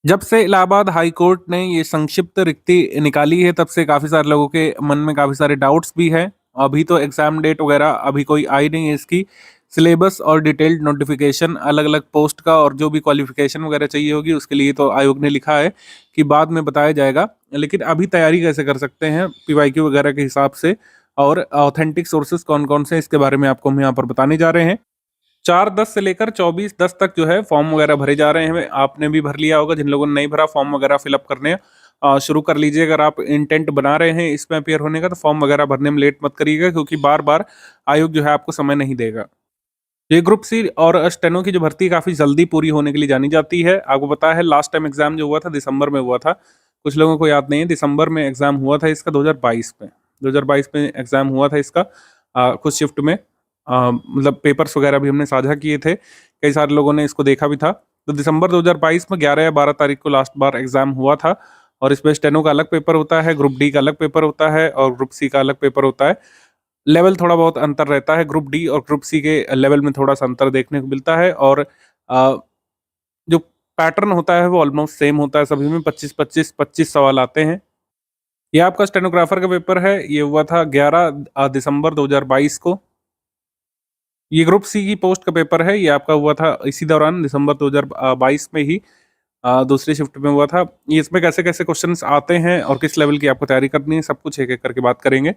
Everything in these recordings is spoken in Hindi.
जब से इलाहाबाद हाई कोर्ट ने ये संक्षिप्त रिक्ति निकाली है, तब से काफ़ी सारे लोगों के मन में काफ़ी सारे डाउट्स भी हैं। अभी तो एग्ज़ाम डेट वगैरह अभी कोई आई नहीं है इसकी। सिलेबस और डिटेल्ड नोटिफ़िकेशन अलग-अलग पोस्ट का और जो भी क्वालिफ़िकेशन वगैरह चाहिए होगी, उसके लिए तो आयोग ने लिखा है कि बाद में बताया जाएगा। लेकिन अभी तैयारी कैसे कर सकते हैं पीवाईक्यू वगैरह के हिसाब से और ऑथेंटिक सोर्सेज़ कौन-कौन से हैं, इसके बारे में आपको हम यहाँ पर बताने जा रहे हैं। 4/10 से लेकर 24/10 तक जो है फॉर्म वगैरह भरे जा रहे हैं। आपने भी भर लिया होगा, जिन लोगों ने नहीं भरा फॉर्म वगैरह फिलअप करने शुरू कर लीजिए। अगर आप इंटेंट बना रहे हैं इसमें अपीयर होने का, तो फॉर्म वगैरह भरने में लेट मत करिएगा, क्योंकि बार-बार आयोग जो है आपको समय नहीं देगा। ये ग्रुप सी और स्टेनो की जो भर्ती काफ़ी जल्दी पूरी होने के लिए जानी जाती है। आपको पता है लास्ट टाइम एग्ज़ाम जो हुआ था दिसंबर में हुआ था। कुछ लोगों को याद नहीं है, दिसंबर में एग्ज़ाम हुआ था इसका 2022 में। 2022 में एग्ज़ाम हुआ था इसका कुछ शिफ्ट में। मतलब पेपर्स वगैरह भी हमने साझा किए थे। कई सारे लोगों ने इसको देखा भी था। तो दिसंबर 2022 में 11 या 12 तारीख को लास्ट बार एग्ज़ाम हुआ था और इसमें स्टेनो का अलग पेपर होता है, ग्रुप डी का अलग पेपर होता है और ग्रुप सी का अलग पेपर होता है। लेवल थोड़ा बहुत अंतर रहता है, ग्रुप डी और ग्रुप सी के लेवल में थोड़ा-सा अंतर देखने को मिलता है और जो पैटर्न होता है वो ऑलमोस्ट सेम होता है सभी में। 25-25, 25 सवाल आते हैं। ये आपका स्टेनोग्राफर का पेपर है, ये हुआ था 11 दिसंबर 2022 को। ये ग्रुप सी की पोस्ट का पेपर है, ये आपका हुआ था इसी दौरान दिसंबर 2022 में ही दूसरी शिफ्ट में हुआ था। ये इसमें कैसे-कैसे क्वेश्चंस आते हैं और किस लेवल की आपको तैयारी करनी है, सब कुछ एक-एक करके बात करेंगे।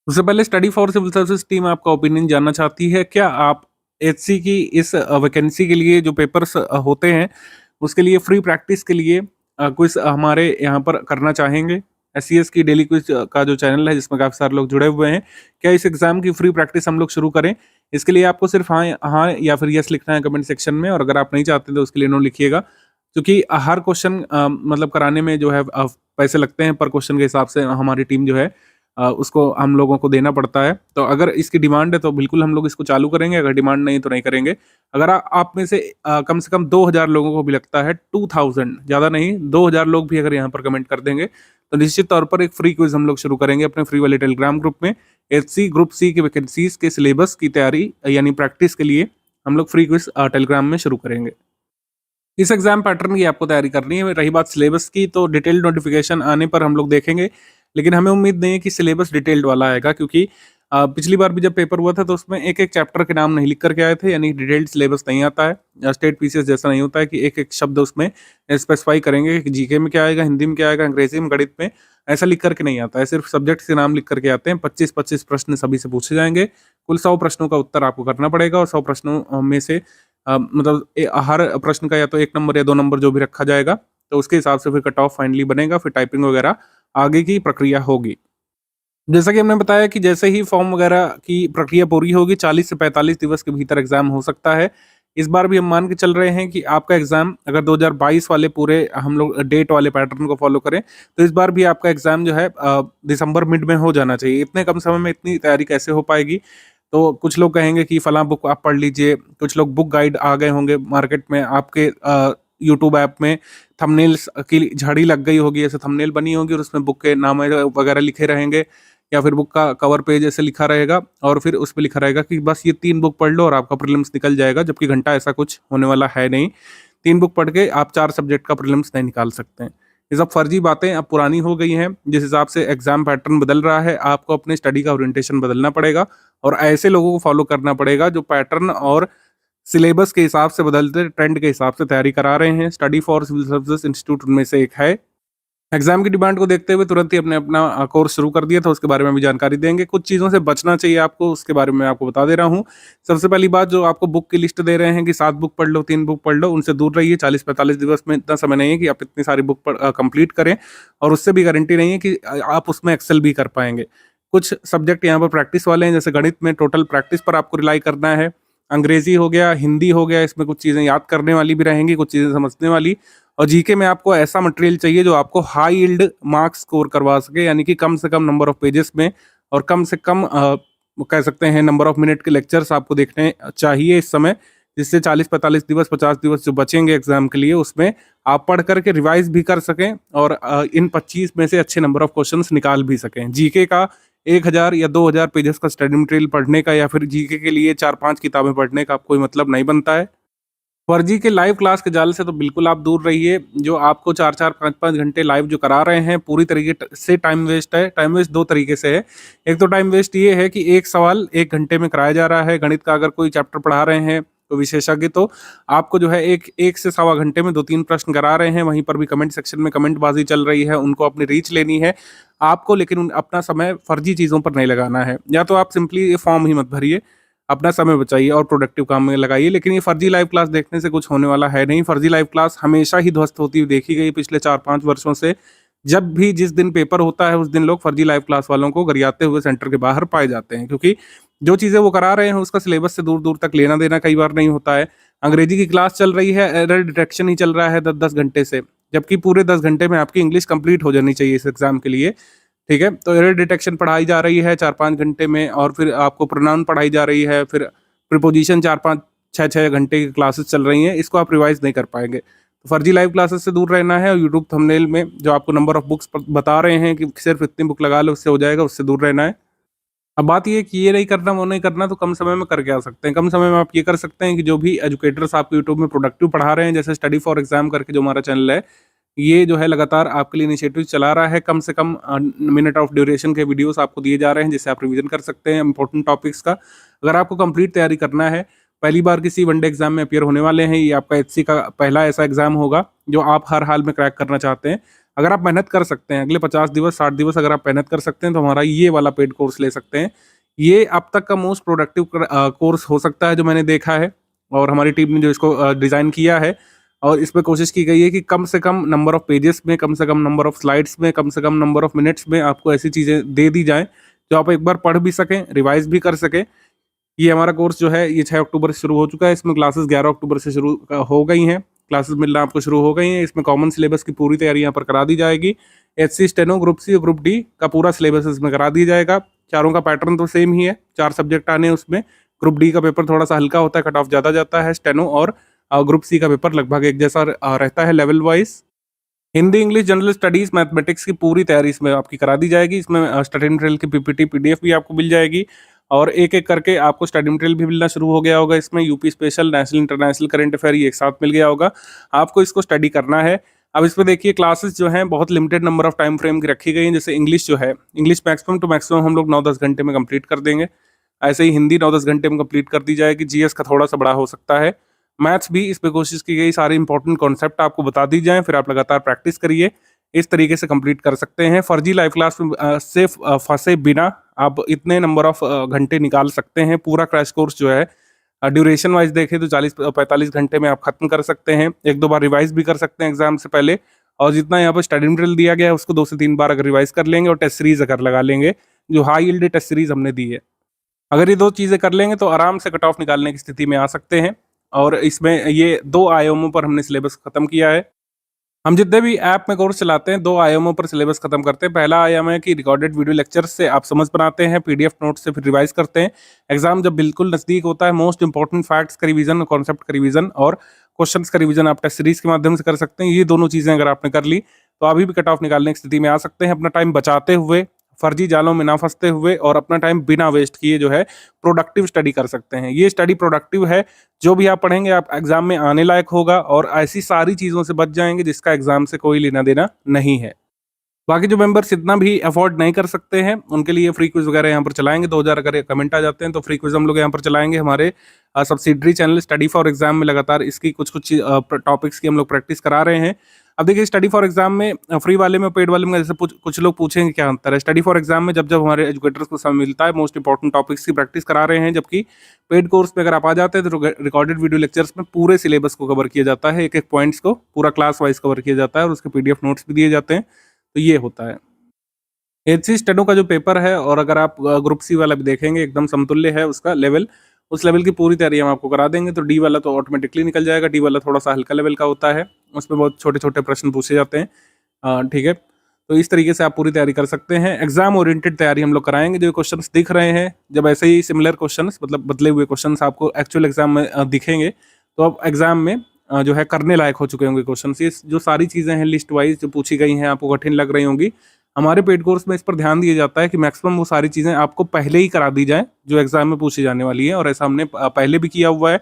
उससे पहले study for civil services team आपका ओपिनियन जानना चाहती है। क्या आप एचसी की इस वैकेंसी के लिए जो पेपर्स होते हैं, उसके लिए फ्री प्रैक्टिस के लिए क्विज़ हमारे यहाँ पर करना चाहेंगे? एससीएस की डेली क्विज़ का जो चैनल है, जिसमें काफ़ी सारे लोग जुड़े हुए हैं। क्या इस एग्ज़ाम की फ्री प्रैक्टिस हम लोग शुरू करें? इसके लिए आपको सिर्फ हाँ हाँ या फिर येस लिखना है कमेंट सेक्शन में, और अगर आप नहीं चाहते तो उसके लिए नो लिखिएगा। क्योंकि हर क्वेश्चन मतलब कराने में जो है पैसे लगते हैं, पर क्वेश्चन के हिसाब से हमारी टीम जो है उसको हम लोगों को देना पड़ता है। तो अगर इसकी डिमांड है तो बिल्कुल हम लोग इसको चालू करेंगे, अगर डिमांड नहीं तो नहीं करेंगे। अगर आप में से कम 2000 लोगों को भी लगता है, 2000 ज़्यादा नहीं, 2000 लोग भी अगर यहाँ पर कमेंट कर देंगे, तो निश्चित तौर पर एक फ्री क्विज़ हम लोग शुरू करेंगे अपने फ्री वाले टेलीग्राम ग्रुप में। एचसी ग्रुप सी की वैकेंसीज़ के सिलेबस की तैयारी यानी प्रैक्टिस के लिए हम लोग फ्री क्विज़ टेलीग्राम में शुरू करेंगे। इस एग्जाम पैटर्न की आपको तैयारी करनी है। रही बात सिलेबस की, तो डिटेल्ड नोटिफिकेशन आने पर हम लोग देखेंगे, लेकिन हमें उम्मीद नहीं है कि सिलेबस डिटेल्ड वाला आएगा, क्योंकि पिछली बार भी जब पेपर हुआ था तो उसमें एक-एक चैप्टर के नाम नहीं लिख कर के आए थे, यानी डिटेल्ड सिलेबस नहीं आता है। स्टेट पीसीएस जैसा नहीं होता है कि एक-एक शब्द उसमें स्पेसिफाई करेंगे कि जीके में क्या आएगा, हिंदी में क्या आएगा, अंग्रेजी में, गणित में, ऐसा लिख कर के नहीं आता है। सिर्फ सब्जेक्ट के नाम लिख कर के आते हैं। 25-25 प्रश्न सभी से पूछे जाएँगे। कुल 100 प्रश्नों का उत्तर आपको करना पड़ेगा और 100 प्रश्नों में से मतलब हर प्रश्न का या तो 1 नंबर या 2 नंबर जो भी रखा जाएगा, तो उसके हिसाब से फिर कट ऑफ फाइनली बनेगा, फिर टाइपिंग वगैरह आगे की प्रक्रिया होगी। जैसा कि हमने बताया कि जैसे ही फॉर्म वगैरह की प्रक्रिया पूरी होगी, 40 से 45 दिवस के भीतर एग्ज़ाम हो सकता है। इस बार भी हम मान के चल रहे हैं कि आपका एग्ज़ाम अगर 2022 वाले पूरे हम लोग डेट वाले पैटर्न को फ़ॉलो करें, तो इस बार भी आपका एग्ज़ाम जो है दिसंबर मिड में हो जाना चाहिए। इतने कम समय में इतनी तैयारी कैसे हो पाएगी? तो कुछ लोग कहेंगे कि फलाँ बुक आप पढ़ लीजिए, कुछ लोग बुक गाइड आ गए होंगे मार्केट में, आपके यूट्यूब ऐप में थंबनेल्स की झड़ी लग गई होगी, ऐसे थंबनेल बनी होगी और उसमें बुक के नाम वगैरह लिखे रहेंगे, या फिर बुक का कवर पेज ऐसे लिखा रहेगा और फिर उसपे लिखा रहेगा कि बस ये 3 बुक पढ़ लो और आपका प्रीलिम्स निकल जाएगा, जबकि घंटा ऐसा कुछ होने वाला है नहीं। 3 बुक पढ़ के आप 4 सब्जेक्ट का प्रीलिम्स नहीं निकाल सकते हैं। ये सब फर्जी बातें अब पुरानी हो गई हैं। जिस हिसाब से एग्ज़ाम पैटर्न बदल रहा है, आपको अपने स्टडी का ओरिएंटेशन बदलना पड़ेगा और ऐसे लोगों को फॉलो करना पड़ेगा जो पैटर्न और सिलेबस के हिसाब से, बदलते ट्रेंड के हिसाब से तैयारी करा रहे हैं। Study for civil services institute उनमें से एक है। एग्जाम की डिमांड को देखते हुए तुरंत ही अपने अपना कोर्स शुरू कर दिया था, उसके बारे में भी जानकारी देंगे। कुछ चीज़ों से बचना चाहिए आपको, उसके बारे में आपको बता दे रहा हूँ। सबसे पहली बात, जो आपको बुक की लिस्ट दे रहे हैं कि 7 बुक पढ़ लो, 3 बुक पढ़ लो, उनसे दूर रहिए। 40-45 दिवस में इतना समय नहीं है कि आप इतनी सारी बुक कंप्लीट करें, और उससे भी गारंटी नहीं है कि आप उसमें एक्सेल भी कर पाएंगे। कुछ सब्जेक्ट यहाँ पर प्रैक्टिस वाले हैं, जैसे गणित में टोटल प्रैक्टिस पर आपको रिलाई करना है। अंग्रेजी हो गया, हिंदी हो गया, इसमें कुछ चीज़ें याद करने वाली भी रहेंगी, कुछ चीज़ें समझने वाली। और जीके में आपको ऐसा मटेरियल चाहिए जो आपको हाई यील्ड मार्क्स स्कोर करवा सके, यानी कि कम से कम नंबर ऑफ पेजेस में और कम से कम वो कह सकते हैं नंबर ऑफ मिनट के लेक्चर्स आपको देखने चाहिए इस समय, जिससे 40-45 दिवस, 50 दिवस जो बचेंगे एग्जाम के लिए, उसमें आप पढ़ करके रिवाइज भी कर सकें और इन 25 में से अच्छे नंबर ऑफ क्वेश्चंस निकाल भी सकें। जीके का 1000 या 2000 पेजेस का स्टडी मटेरियल पढ़ने का या फिर जीके के लिए 4-5 किताबें पढ़ने का कोई मतलब नहीं बनता है। फर्जी के लाइव क्लास के जाल से तो बिल्कुल आप दूर रहिए। जो आपको 4-4 5-5 घंटे लाइव जो करा रहे हैं, पूरी तरीके से टाइम वेस्ट है। टाइम वेस्ट 2 तरीके से है। एक तो टाइम वेस्ट ये है कि एक सवाल 1 घंटे में कराया जा रहा है। गणित का अगर कोई चैप्टर पढ़ा रहे हैं तो विशेषज्ञ, तो आपको जो है 1 से सवा घंटे में 2-3 प्रश्न करा रहे हैं। वहीं पर भी कमेंट सेक्शन में कमेंटबाजी चल रही है, उनको अपनी रीच लेनी है आपको, लेकिन अपना समय फर्जी चीज़ों पर नहीं लगाना है। या तो आप सिंपली ये फॉर्म ही मत भरिए, अपना समय बचाइए और प्रोडक्टिव काम में लगाइए। लेकिन ये फर्जी लाइव क्लास देखने से कुछ होने वाला है नहीं। फर्जी लाइव क्लास हमेशा ही ध्वस्त होती हुई देखी गई पिछले 4-5 वर्षों से। जब भी जिस दिन पेपर होता है उस दिन लोग फर्जी लाइव क्लास वालों को गरियाते हुए सेंटर के बाहर पाए जाते हैं, क्योंकि जो चीज़ें वो करा रहे हैं उसका सिलेबस से दूर दूर तक लेना देना कई बार नहीं होता है। अंग्रेजी की क्लास चल रही है, एरर डिटेक्शन ही चल रहा है 10-10 घंटे से, जबकि पूरे 10 घंटे में आपकी इंग्लिश कंप्लीट हो जानी चाहिए इस एग्जाम के लिए। ठीक है, तो एरर डिटेक्शन पढ़ाई जा रही है 4-5 घंटे में, और फिर आपको प्रोनाउन पढ़ाई जा रही है, फिर प्रीपोजिशन 4-5 6-6 घंटे की क्लासेस चल रही हैं। इसको आप रिवाइज नहीं कर पाएंगे। तो फर्जी लाइव क्लासेस से दूर रहना है, और यूट्यूब थंबनेल में जो आपको नंबर ऑफ बुक्स बता रहे हैं कि सिर्फ इतनी बुक लगा लो उससे हो जाएगा, उससे दूर रहना है। अब बात ये है कि ये नहीं करना वो नहीं करना, तो कम समय में करके आ सकते हैं। कम समय में आप ये कर सकते हैं कि जो भी एजुकेटर्स आपको यूट्यूब में प्रोडक्टिव पढ़ा रहे हैं, जैसे स्टडी फॉर एग्जाम करके जो हमारा चैनल है, ये जो है लगातार आपके लिए इनिशिएटिव चला रहा है। कम से कम मिनट ऑफ ड्यूरेशन के वीडियोस आपको दिए जा रहे हैं, जिससे आप रिवीजन कर सकते हैं इंपॉर्टेंट टॉपिक्स का। अगर आपको कंप्लीट तैयारी करना है, पहली बार किसी वनडे एग्जाम में अपीयर होने वाले हैं, ये आपका एचसी का पहला ऐसा एग्जाम होगा जो आप हर हाल में क्रैक करना चाहते हैं। अगर आप मेहनत कर सकते हैं, अगले 50 दिवस 60 दिवस अगर आप मेहनत कर सकते हैं, तो हमारा ये वाला पेड कोर्स ले सकते हैं। ये अब तक का मोस्ट प्रोडक्टिव कोर्स हो सकता है जो मैंने देखा है, और हमारी टीम ने जो इसको डिज़ाइन किया है, और इसमें कोशिश की गई है कि कम से कम नंबर ऑफ पेजेस में, कम से कम नंबर ऑफ स्लाइड्स में, कम से कम नंबर ऑफ मिनट्स में आपको ऐसी चीज़ें दे दी जाएँ जो आप एक बार पढ़ भी सकें, रिवाइज भी कर सकें। ये हमारा कोर्स जो है ये 6 अक्टूबर से शुरू हो चुका है। इसमें क्लासेस 11 अक्टूबर से शुरू हो गई हैं। क्लासेस मिलना आपको शुरू हो गई हैं। इसमें कॉमन सिलेबस की पूरी तैयारी यहाँ पर करा दी जाएगी। एचसी, स्टेनो, ग्रुप सी और ग्रुप डी का पूरा सिलेबस इसमें करा दिया जाएगा। चारों का पैटर्न तो सेम ही है, 4 सब्जेक्ट आने हैं उसमें। ग्रुप डी का पेपर थोड़ा सा हल्का होता है, कट ऑफ ज़्यादा जाता है। स्टेनो और ग्रुप सी का पेपर लगभग एक जैसा रहता है level wise. Hindi, English, general studies, mathematics की पूरी तैयारी इसमें आपकी करा दी जाएगी। इसमें स्टडी मटेरियल की पीपीटी, पीडीएफ भी आपको मिल जाएगी, और एक-एक करके आपको स्टडी मटेरियल भी मिलना शुरू हो गया होगा। इसमें UP special, national, international, current affair ये एक साथ मिल गया होगा। आपको इसको स्टडी करना है। अब इसमें देखिए क्लासेस जो हैं बहुत limited number of time frame की रखी गई हैं। जैसे इंग्लिश जो है, इंग्लिश मैक्सिमम टू मैक्सिमम हम लोग 9-10 घंटे में कंप्लीट कर देंगे। ऐसे ही हिंदी 9-10 घंटे में कंप्लीट कर दी जाएगी। जीएस का थोड़ा सा बड़ा हो सकता है। मैथ्स भी इस पे कोशिश की गई सारे इंपॉर्टेंट कॉन्सेप्ट आपको बता दी जाएँ, फिर आप लगातार प्रैक्टिस करिए। इस तरीके से कंप्लीट कर सकते हैं। फर्जी लाइव क्लास में से फँसे बिना आप इतने नंबर ऑफ घंटे निकाल सकते हैं। पूरा क्रैश कोर्स जो है ड्यूरेशन वाइज देखें तो 40-45 घंटे में आप खत्म कर सकते हैं। 1-2 बार रिवाइज भी कर सकते हैं एग्जाम से पहले, और जितना यहाँ पर स्टडी मटेरियल दिया गया है उसको 2 से 3 बार अगर रिवाइज कर लेंगे, और टेस्ट सीरीज अगर लगा लेंगे, जो हाई यील्ड टेस्ट सीरीज हमने दी है, अगर ये 2 चीज़ें कर लेंगे तो आराम से कट ऑफ निकालने की स्थिति में आ सकते हैं। और इसमें ये 2 आयामों पर हमने सिलेबस खत्म किया है। हम जितने भी ऐप में कोर्स चलाते हैं 2 आयामों पर सिलेबस खत्म करते हैं। पहला आयाम है कि रिकॉर्डेड वीडियो लेक्चर से आप समझ बनाते हैं, पीडीएफ नोट से फिर रिवाइज करते हैं। एग्जाम जब बिल्कुल नज़दीक होता है, मोस्ट इंपॉर्टेंट फैक्ट्स का रिवीजन, कॉन्सेप्ट का रिवीजन और क्वेश्चंस का रिवीजन आप टेस्ट सीरीज के माध्यम से कर सकते हैं। ये दोनों चीज़ें अगर आपने कर ली तो अभी भी कट ऑफ निकालने की स्थिति में आ सकते हैं। अपना टाइम बचाते हुए, फर्जी जालों में ना फंसते हुए, और अपना टाइम बिना वेस्ट किए जो है प्रोडक्टिव स्टडी कर सकते हैं। ये स्टडी प्रोडक्टिव है। जो भी आप पढ़ेंगे आप एग्जाम में आने लायक होगा, और ऐसी सारी चीज़ों से बच जाएंगे जिसका एग्जाम से कोई लेना देना नहीं है। बाकी जो मेंबर्स इतना भी अफोर्ड नहीं कर सकते हैं उनके लिए फ्री क्विज वगैरह यहाँ पर चलाएंगे। 2000 अगर कमेंट आ जाते हैं तो फ्री क्विज हम लोग यहाँ पर चलाएंगे। हमारे subsidiary channel study for exam में लगातार इसकी कुछ टॉपिक्स की हम लोग प्रैक्टिस करा रहे हैं। अब देखिए स्टडी फॉर एग्जाम में फ्री वाले में पेड वाले में जैसे कुछ लोग पूछेंगे क्या अंतर है। स्टडी फॉर एग्जाम में जब हमारे एजुकेटर्स को समय मिलता है मोस्ट इंपॉर्टेंट टॉपिक्स की प्रैक्टिस करा रहे हैं, जबकि पेड कोर्स में अगर आप आ जाते हैं तो रिकॉर्डेड वीडियो लेक्चर्स में पूरे सिलेबस को कवर किया जाता है। एक पॉइंट्स को पूरा क्लास वाइज कवर किया जाता है, और उसके पीडीएफ नोट्स भी दिए जाते हैं। तो ये होता है एचसी स्टेनो का जो पेपर है। और अगर आप ग्रुप सी वाला भी देखेंगे एकदम समतुल्य है उसका लेवल, उस लेवल की पूरी तैयारी हम आपको करा देंगे। तो डी वाला तो ऑटोमेटिकली निकल जाएगा। डी वाला थोड़ा सा हल्का लेवल का होता है, उसमें बहुत छोटे छोटे प्रश्न पूछे जाते हैं। ठीक है, तो इस तरीके से आप पूरी तैयारी कर सकते हैं। एग्जाम ओरिएंटेड तैयारी हम लोग कराएंगे। जो क्वेश्चंस दिख रहे हैं, जब ऐसे ही सिमिलर क्वेश्चंस मतलब बदले हुए क्वेश्चंस आपको एक्चुअल एग्जाम में दिखेंगे तो अब एग्जाम में जो है करने लायक हो चुके होंगे क्वेश्चन। ये जो सारी चीज़ें हैं लिस्ट वाइज जो पूछी गई हैं आपको कठिन लग रही होंगी, हमारे पेड कोर्स में इस पर ध्यान दिया जाता है कि मैक्सिमम वो सारी चीज़ें आपको पहले ही करा दी जाए जो एग्जाम में पूछी जाने वाली है। और ऐसा हमने पहले भी किया हुआ है।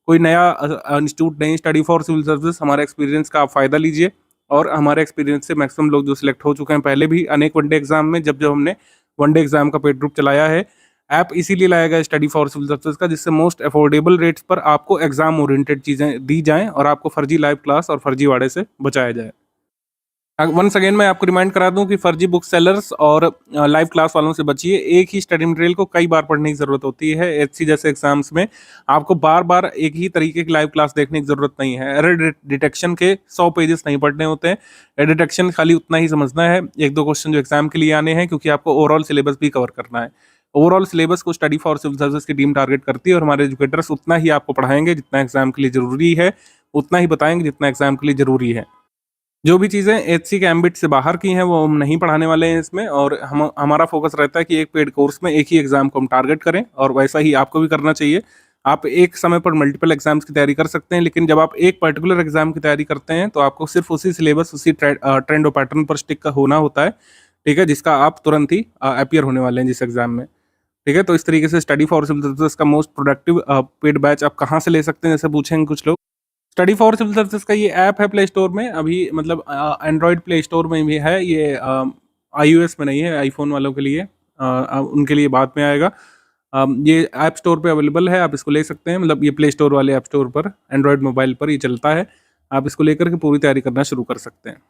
कोई नया इंस्टीट्यूट नहीं, स्टडी फॉर सिविल सर्विस, हमारे एक्सपीरियंस का आप फ़ायदा लीजिए। और हमारे एक्सपीरियंस से मैक्सिमम लोग जो सिलेक्ट हो चुके हैं पहले भी अनेक वनडे एग्जाम में, जब जब हमने वनडे एग्जाम का पेड ग्रुप चलाया है। ऐप इसीलिए लाया गया स्टडी फॉर सिविल सर्विसेज का, जिससे मोस्ट अफोर्डेबल रेट्स पर आपको एग्जाम ओरिएंटेड चीज़ें दी जाएं और आपको फर्जी लाइव क्लास और फर्जीवाड़े से बचाया जाए। वंस अगेन मैं आपको रिमाइंड करा दूं कि फर्जी बुक सेलर्स और लाइव क्लास वालों से बचिए। एक ही स्टडी मटेरियल को कई बार पढ़ने की ज़रूरत होती है। एचसी जैसे एग्जाम्स में आपको बार बार एक ही तरीके की लाइव क्लास देखने की ज़रूरत नहीं है। एरर डिटेक्शन के 100 पेजेस नहीं पढ़ने होते हैं। एरर डिटेक्शन खाली उतना ही समझना है, एक दो क्वेश्चन जो एग्जाम के लिए आने हैं, क्योंकि आपको ओवरऑल सिलेबस भी कवर करना है। ओवरऑल सिलेबस को स्टडी फॉर सिविल सर्विस की टीम टारगेट करती है और हमारे एजुकेटर्स उतना ही आपको पढ़ाएंगे जितना एग्जाम के लिए ज़रूरी है, उतना ही बताएंगे जितना एग्जाम के लिए ज़रूरी है। जो भी चीज़ें एचसी के एम्बिट से बाहर की हैं वो हम नहीं पढ़ाने वाले हैं इसमें, और हमारा फोकस रहता है कि एक पेड कोर्स में एक ही एग्जाम को हम टारगेट करें, और वैसा ही आपको भी करना चाहिए। आप एक समय पर मल्टीपल एग्जाम्स की तैयारी कर सकते हैं, लेकिन जब आप एक पर्टिकुलर एग्जाम की तैयारी करते हैं तो आपको सिर्फ उसी सिलेबस, उसी ट्रेंड और पैटर्न पर स्टिक का होना होता है, ठीक है, जिसका आप तुरंत ही अपियर होने वाले हैं जिस एग्जाम में। ठीक है, तो इस तरीके से स्टडी फॉर सिविल सर्विसेज का मोस्ट प्रोडक्टिव पेड बैच आप कहाँ से ले सकते हैं, जैसे पूछेंगे कुछ लोग। स्टडी फॉर सिविल सर्विसेज का ये ऐप है प्ले स्टोर में अभी, मतलब एंड्रॉयड प्ले स्टोर में भी है ये, आईओएस में नहीं है, आईफोन वालों के लिए, उनके लिए बाद में आएगा। ये ऐप स्टोर पे अवेलेबल है, आप इसको ले सकते हैं, मतलब ये प्ले स्टोर वाले ऐप स्टोर पर एंड्रॉयड मोबाइल पर ये चलता है। आप इसको लेकर के पूरी तैयारी करना शुरू कर सकते हैं।